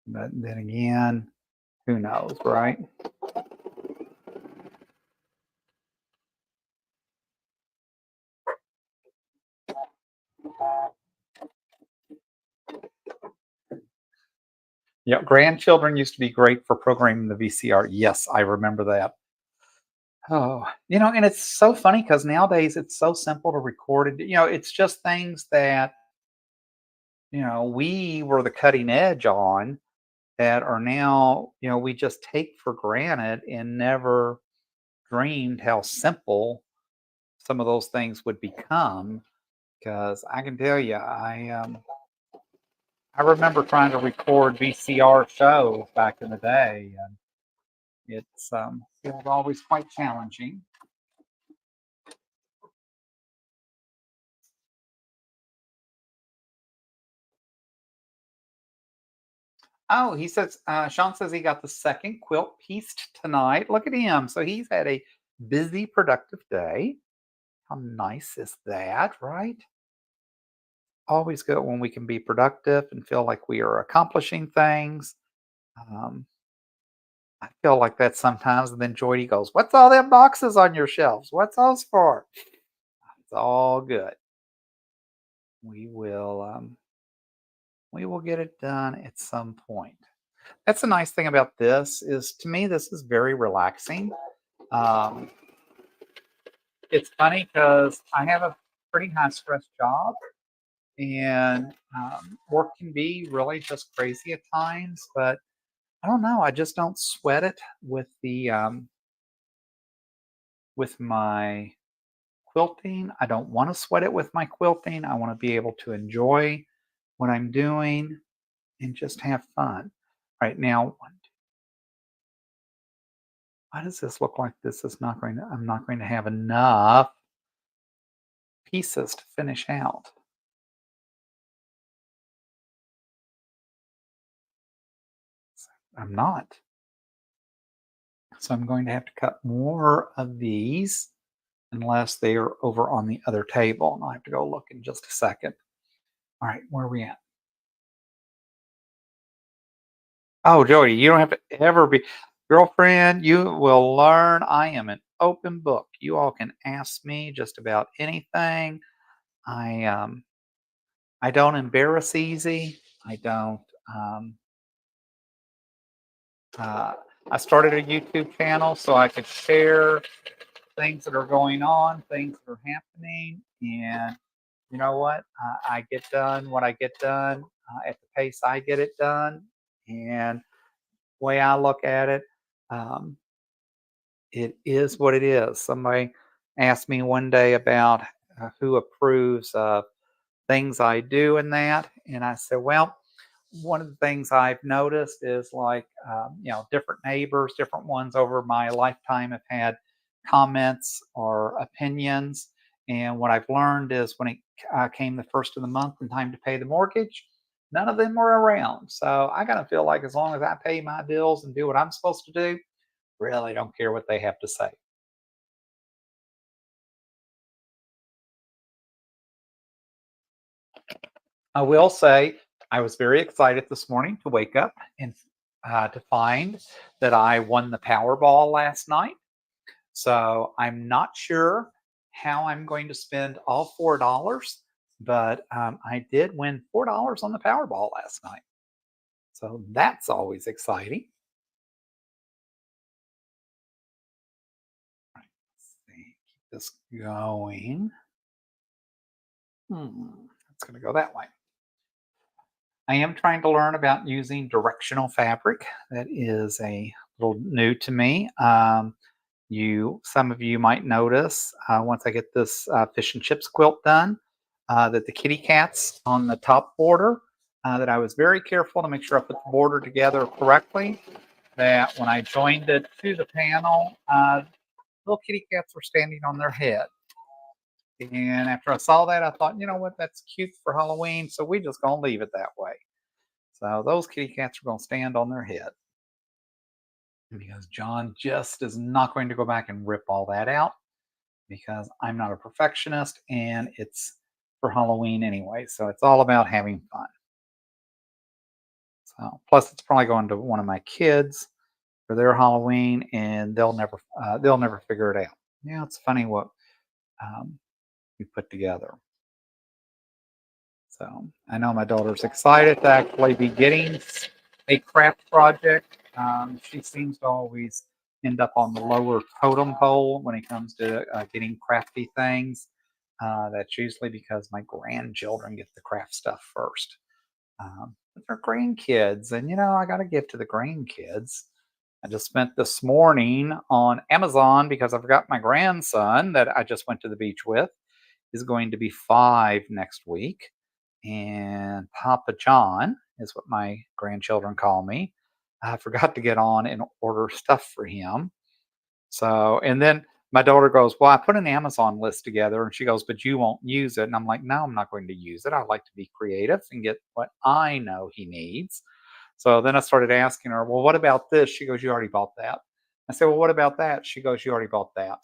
But then again, who knows, right? Yeah, grandchildren used to be great for programming the VCR. Yes, I remember that. Oh, and it's so funny because nowadays it's so simple to record it. It's just things that, we were the cutting edge on that are now, we just take for granted and never dreamed how simple some of those things would become. Because I can tell you, I remember trying to record VCR shows back in the day, and it was always quite challenging. Oh, he says Sean says he got the second quilt pieced tonight. Look at him. So he's had a busy, productive day. How nice is that, right? Always good when we can be productive and feel like we are accomplishing things. Um, I feel like that sometimes. And then Joy goes, "What's all them boxes on your shelves? What's those for?" It's all good. We will we will get it done at some point. That's the nice thing about this is to me this is very relaxing. Um, it's funny because I have a pretty high stress job and work can be really just crazy at times, but I don't know. I just don't sweat it with my quilting. I don't want to sweat it with my quilting. I want to be able to enjoy what I'm doing and just have fun. Right now, why does this look like this is not going to, I'm not going to have enough pieces to finish out? I'm not. So I'm going to have to cut more of these unless they are over on the other table. And I'll have to go look in just a second. All right, where are we at? Oh, Jody, you don't have to ever be girlfriend. You will learn. I am an open book. You all can ask me just about anything. I um I don't embarrass easy. I don't. Um, uh, I started a YouTube channel so I could share things that are going on, things that are happening, and you know what? I get done what I get done at the pace I get it done, and the way I look at it. Um, It is what it is. Somebody asked me one day about who approves of things I do and that, and I said, well, one of the things I've noticed is like, different neighbors, different ones over my lifetime have had comments or opinions. And what I've learned is when it came the first of the month and time to pay the mortgage, none of them were around. So I got to feel like as long as I pay my bills and do what I'm supposed to do, Really don't care what they have to say. I will say I was very excited this morning to wake up and to find that I won the Powerball last night. So I'm not sure how I'm going to spend all $4, but I did win $4 on the Powerball last night. So that's always exciting. Right, let's see, keep this going. It's going to go that way. I am trying to learn about using directional fabric. That is a little new to me. Some of you might notice once I get this fish and chips quilt done, that the kitty cats on the top border, that I was very careful to make sure I put the border together correctly. That when I joined it to the panel, little kitty cats were standing on their head. And after I saw that, I thought, you know what, that's cute for Halloween, so we just gonna leave it that way. So those kitty cats are gonna stand on their head because John just is not going to go back and rip all that out because I'm not a perfectionist and it's for Halloween anyway. So it's all about having fun. So plus it's probably going to one of my kids for their Halloween and they'll never figure it out. Yeah, it's funny what we put together. So I know my daughter's excited to actually be getting a craft project. She seems to always end up on the lower totem pole when it comes to getting crafty things. That's usually because my grandchildren get the craft stuff first. But they're grandkids, and I got to give to the grandkids. I just spent this morning on Amazon because I forgot my grandson that I just went to the beach with is going to be 5 next week. And Papa John is what my grandchildren call me. I forgot to get on and order stuff for him. So, and then my daughter goes, "Well, I put an Amazon list together." And she goes, "But you won't use it." And I'm like, "No, I'm not going to use it. I like to be creative and get what I know he needs." So then I started asking her, "Well, what about this?" She goes, "You already bought that." I said, "Well, what about that?" She goes, "You already bought that."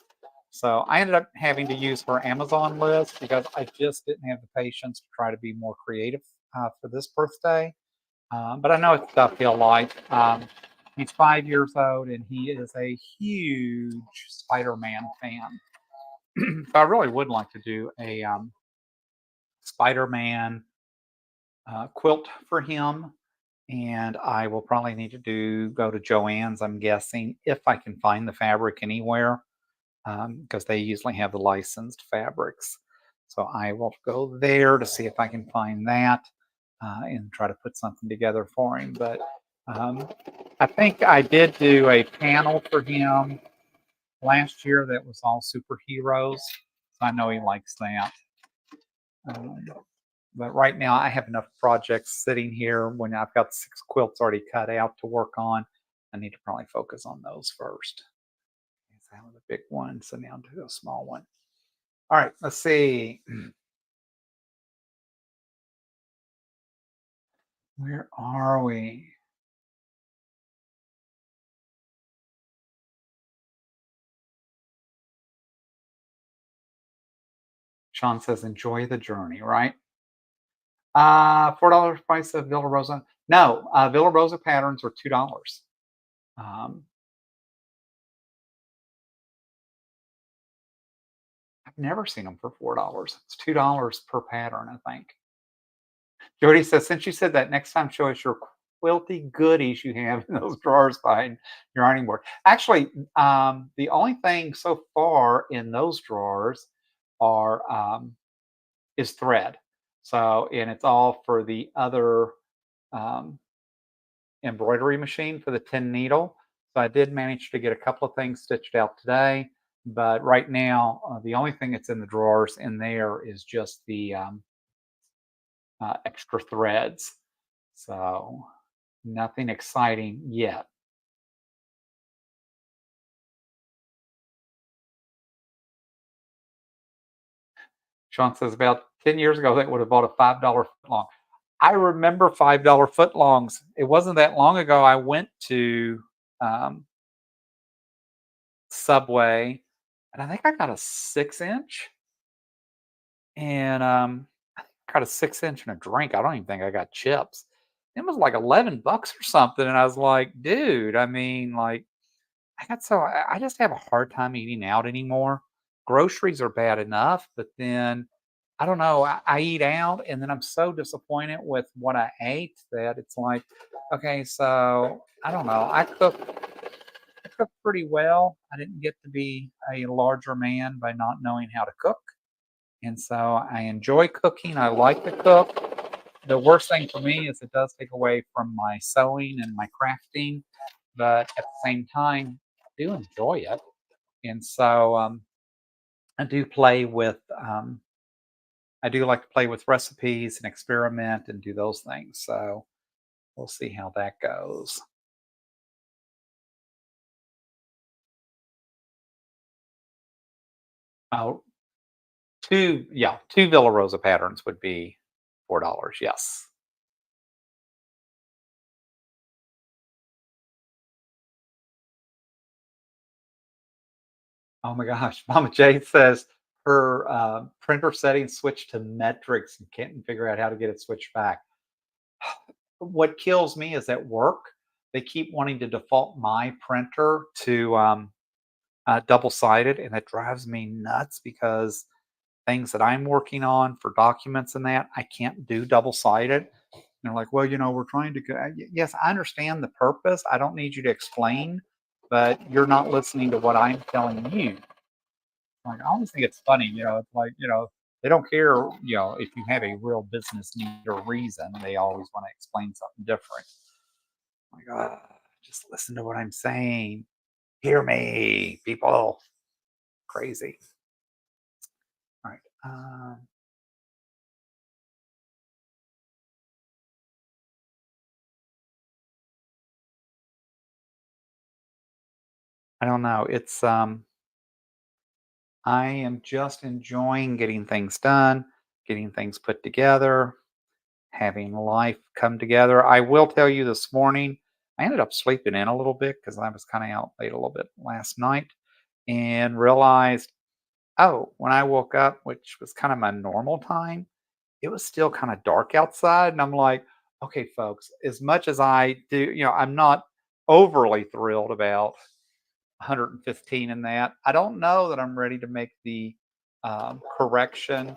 So I ended up having to use her Amazon list because I just didn't have the patience to try to be more creative for this birthday. But I know it's stuff he'll like. He's 5 years old and he is a huge Spider-Man fan. So I really would like to do a Spider-Man quilt for him. And I will probably need to go to Joann's, I'm guessing, if I can find the fabric anywhere, because they usually have the licensed fabrics. So I will go there to see if I can find that and try to put something together for him. But um, I think I did do a panel for him last year that was all superheroes. So I know he likes that. Um, but right now, I have enough projects sitting here when I've got 6 quilts already cut out to work on. I need to probably focus on those first. That was a big one, so now do a small one. All right, let's see. Where are we? Sean says, enjoy the journey, right? $4 price of Villa Rosa. No, Villa Rosa patterns are $2. Um, I've never seen them for $4. It's $2 per pattern, I think. Jody says, since you said that, next time show us your quilty goodies you have in those drawers behind your ironing board. Actually, the only thing so far in those drawers are is thread. So, and it's all for the other um, embroidery machine for the 10 needle. So I did manage to get a couple of things stitched out today, but right now the only thing that's in the drawers in there is just the extra threads. So nothing exciting yet. Sean says about 10 years ago they would have bought a $5 footlong. I remember $5 footlongs. It wasn't that long ago. I went to Subway, and I think I got a 6 inch, and got a 6 inch and a drink. I don't even think I got chips. It was like $11 or something, and I was like, dude, I mean, like, I just have a hard time eating out anymore. Groceries are bad enough, but then I don't know. I eat out, and then I'm so disappointed with what I ate that it's like, okay, so I don't know. I cook pretty well. I didn't get to be a larger man by not knowing how to cook. And so I enjoy cooking. I like to cook. The worst thing for me is it does take away from my sewing and my crafting, but at the same time, I do enjoy it. And so I do play with, I do like to play with recipes and experiment and do those things. So we'll see how that goes. Oh, two Villa Rosa patterns would be $4. Yes. Oh my gosh. Mama Jade says her printer settings switched to metrics and can't figure out how to get it switched back. What kills me is at work, they keep wanting to default my printer to double sided, and that drives me nuts because things that I'm working on for documents and that I can't do double sided. They're like, well, we're trying to. Yes, I understand the purpose. I don't need you to explain, but you're not listening to what I'm telling you. Like, I always think it's funny, it's like, they don't care, if you have a real business need or reason, they always want to explain something different. Like, just listen to what I'm saying. Hear me, people. Crazy. All right. I don't know. I am just enjoying getting things done, getting things put together, having life come together. I will tell you this morning, I ended up sleeping in a little bit because I was kind of out late a little bit last night and realized, oh, when I woke up, which was kind of my normal time, it was still kind of dark outside. And I'm like, okay, folks, as much as I do, I'm not overly thrilled about 115 in that. I don't know that I'm ready to make the correction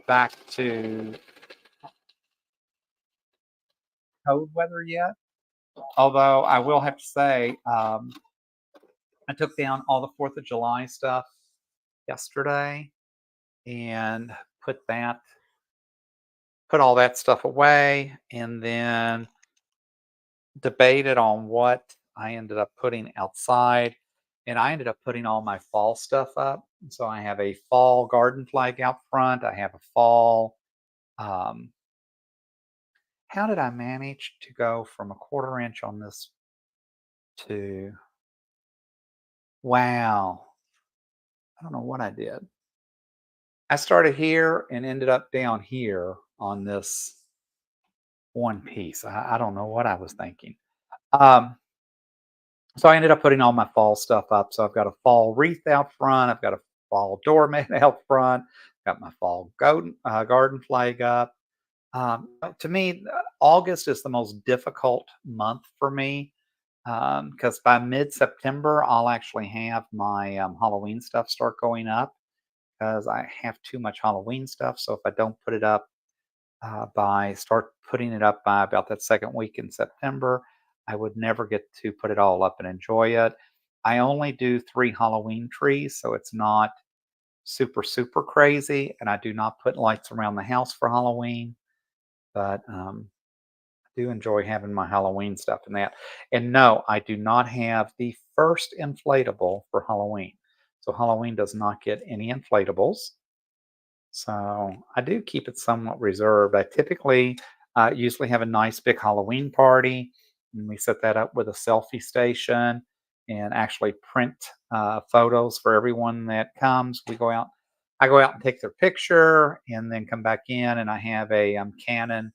back to cold weather yet. Although I will have to say, I took down all the 4th of July stuff yesterday and put that put all that stuff away, and then debated on what I ended up putting outside. And I ended up putting all my fall stuff up. So I have a fall garden flag out front. I have a fall. Um, how did I manage to go from a 1/4 inch on this to, wow, I don't know what I did. I started here and ended up down here on this one piece. I don't know what I was thinking. Um, so I ended up putting all my fall stuff up. So I've got a fall wreath out front. I've got a fall doormat out front. Got my fall garden flag up. To me, August is the most difficult month for me because by mid-September, I'll actually have my Halloween stuff start going up because I have too much Halloween stuff. So if I don't put it up by start putting it up by about that second week in September, I would never get to put it all up and enjoy it. I only do 3 Halloween trees, so it's not super, super crazy. And I do not put lights around the house for Halloween, but I do enjoy having my Halloween stuff in that. And no, I do not have the first inflatable for Halloween. So Halloween does not get any inflatables. So I do keep it somewhat reserved. I typically usually have a nice big Halloween party, and we set that up with a selfie station and actually print photos for everyone that comes. We go out, I go out and take their picture, and then come back in, and I have a Canon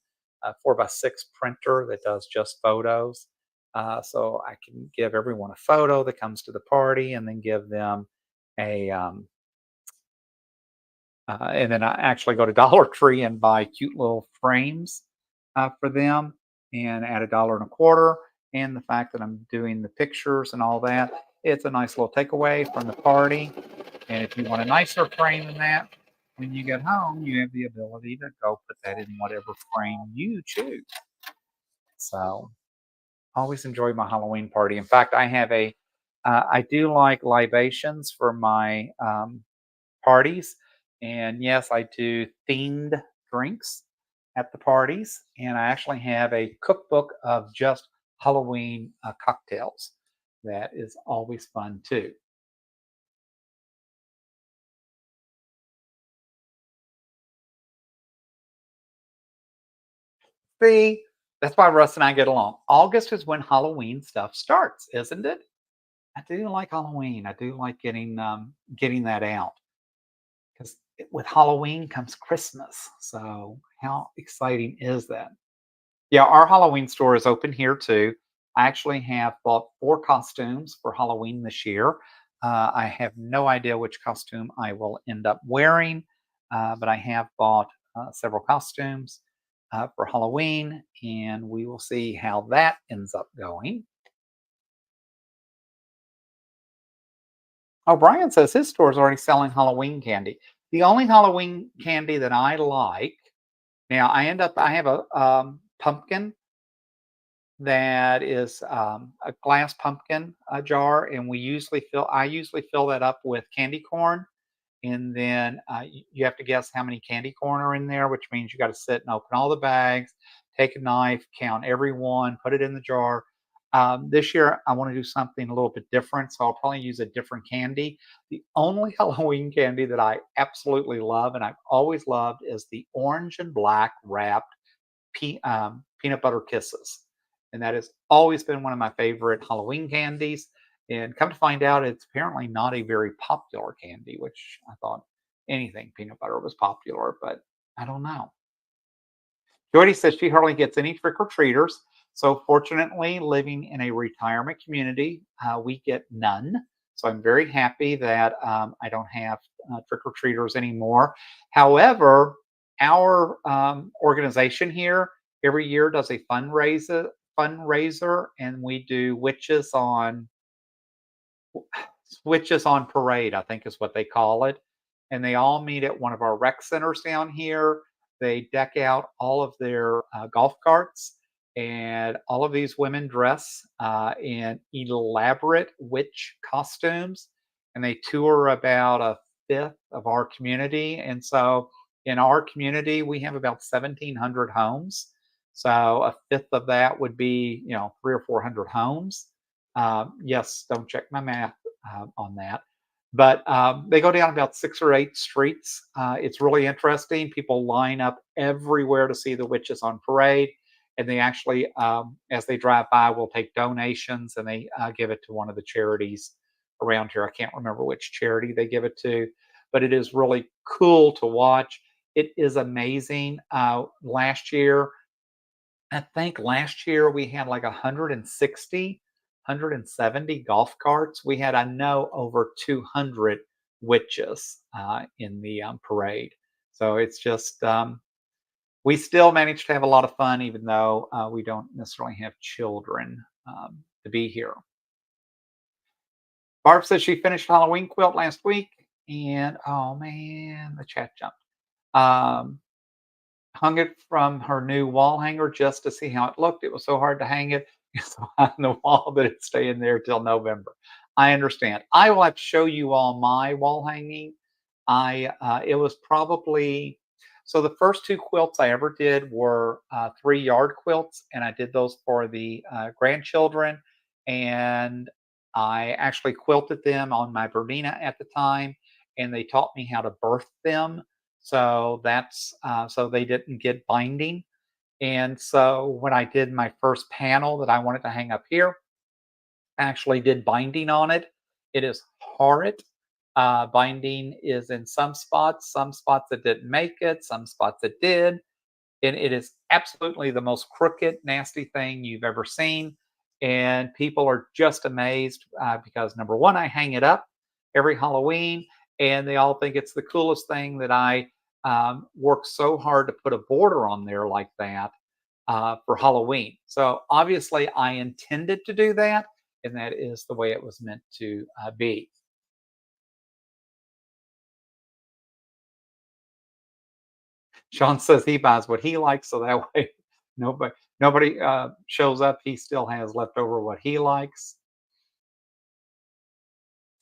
4x6 printer that does just photos. so I can give everyone a photo that comes to the party, and then give them a and then I actually go to Dollar Tree and buy cute little frames for them, and at $1.25. And the fact that I'm doing the pictures and all that, it's a nice little takeaway from the party. And if you want a nicer frame than that, when you get home, you have the ability to go put that in whatever frame you choose. So always enjoy my Halloween party. In fact, I do like libations for my parties. And yes, I do themed drinks at the parties. And I actually have a cookbook of just Halloween cocktails. That is always fun too. See, that's why Russ and I get along. August is when Halloween stuff starts, isn't it? I do like Halloween. I do like getting that out because with Halloween comes Christmas. So how exciting is that? Yeah, our Halloween store is open here too. I actually have bought 4 costumes for Halloween this year. I have no idea which costume I will end up wearing, but I have bought several costumes for Halloween, and we will see how that ends up going. Oh, Brian says his store is already selling Halloween candy. The only Halloween candy that I like now, I have a pumpkin that is a glass pumpkin jar, and I usually fill that up with candy corn, and then you have to guess how many candy corn are in there, which means you got to sit and open all the bags, take a knife, count every one, put it in the jar. This year, I want to do something a little bit different, so I'll probably use a different candy. The only Halloween candy that I absolutely love and I've always loved is the orange and black wrapped peanut butter kisses. And that has always been one of my favorite Halloween candies. And come to find out, it's apparently not a very popular candy, which I thought anything peanut butter was popular, but I don't know. Jody says she hardly gets any trick or treaters. So, fortunately, living in a retirement community, we get none. So, I'm very happy that I don't have trick or treaters anymore. However, our organization here every year does a fundraiser, and we do Switches on Parade, I think is what they call it. And they all meet at one of our rec centers down here. They deck out all of their golf carts, and all of these women dress in elaborate witch costumes, and they tour about a fifth of our community. And so, in our community, we have about 1,700 homes. So, a fifth of that would be, 300 or 400 homes. Yes, don't check my math on that. But they go down about 6 or 8 streets. It's really interesting. People line up everywhere to see the witches on parade. And they actually, as they drive by, will take donations and they give it to one of the charities around here. I can't remember which charity they give it to, but it is really cool to watch. It is amazing. I think last year we had like 160, 170 golf carts. We had, I know, over 200 witches in the parade. So it's just, we still manage to have a lot of fun, even though we don't necessarily have children to be here. Barb says she finished Halloween quilt last week, and oh man, the chat jumped. Um, Hung it from her new wall hanger just to see how it looked. It was so hard to hang it on the wall that it's staying there till November. I understand. I will have to show you all my wall hanging. It was probably so the first 2 quilts I ever did were 3-yard quilts, and I did those for the grandchildren. And I actually quilted them on my Bernina at the time, and they taught me how to birth them, so that's so they didn't get binding. And so when I did my first panel that I wanted to hang up here, I actually did binding on it. It is horrid. Binding is in some spots that didn't make it, some spots that did. And it is absolutely the most crooked, nasty thing you've ever seen. and people are just amazed because number one, I hang it up every Halloween, and they all think it's the coolest thing that I work so hard to put a border on there like that for Halloween. So obviously, I intended to do that, and that is the way it was meant to be. Sean says he buys what he likes, so that way nobody shows up. He still has leftover what he likes.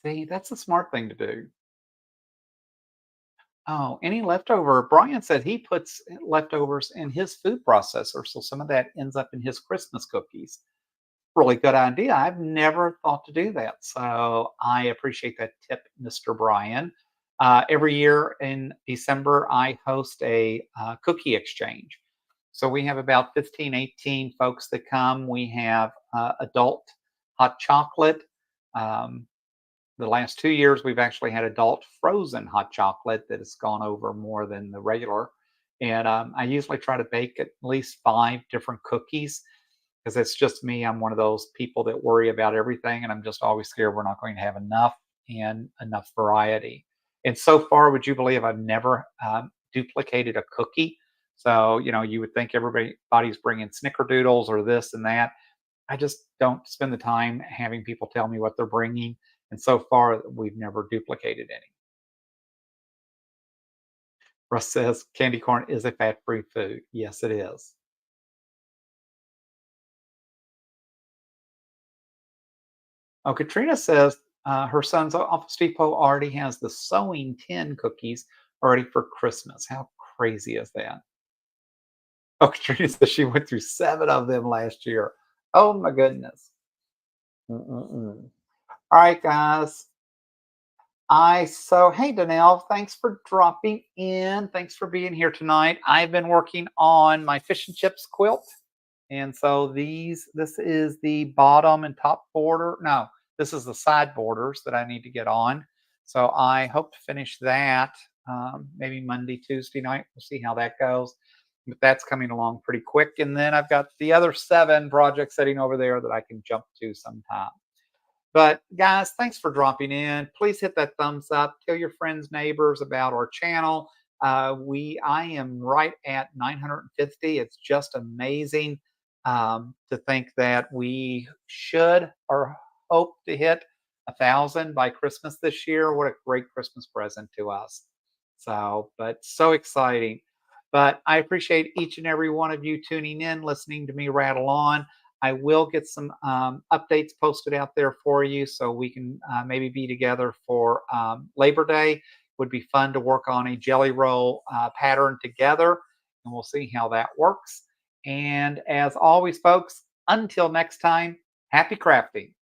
See, that's a smart thing to do. Oh, any leftover? Brian said he puts leftovers in his food processor, so some of that ends up in his Christmas cookies. Really good idea. I've never thought to do that. So I appreciate that tip, Mr. Brian. Every year in December, I host a cookie exchange. So we have about 15, 18 folks that come. We have adult hot chocolate. Um, the last 2 years, we've actually had adult frozen hot chocolate that has gone over more than the regular. And I usually try to bake at least 5 different cookies because it's just me. I'm one of those people that worry about everything, and I'm just always scared we're not going to have enough and enough variety. And so far, would you believe I've never duplicated a cookie? So you would think everybody's bringing snickerdoodles or this and that. I just don't spend the time having people tell me what they're bringing, and so far we've never duplicated any. Russ says candy corn is a fat-free food. Yes, it is. Oh, Katrina says her son's Office Depot already has the sewing tin cookies already for Christmas. How crazy is that? Oh, Katrina says she went through 7 of them last year. Oh my goodness. Mm-mm-mm. All right, guys. Hey, Danelle, thanks for dropping in. Thanks for being here tonight. I've been working on my fish and chips quilt. And so this is the bottom and top border. No, this is the side borders that I need to get on. So I hope to finish that maybe Monday, Tuesday night. We'll see how that goes. But that's coming along pretty quick. And then I've got the other 7 projects sitting over there that I can jump to sometime. But guys, thanks for dropping in. Please hit that thumbs up. Tell your friends, neighbors about our channel. I am right at 950. It's just amazing to think that we should or hope to hit 1,000 by Christmas this year. What a great Christmas present to us. So, but so exciting. But I appreciate each and every one of you tuning in, listening to me rattle on. I will get some updates posted out there for you so we can maybe be together for Labor Day. Would be fun to work on a jelly roll pattern together, and we'll see how that works. And as always, folks, until next time, happy crafting.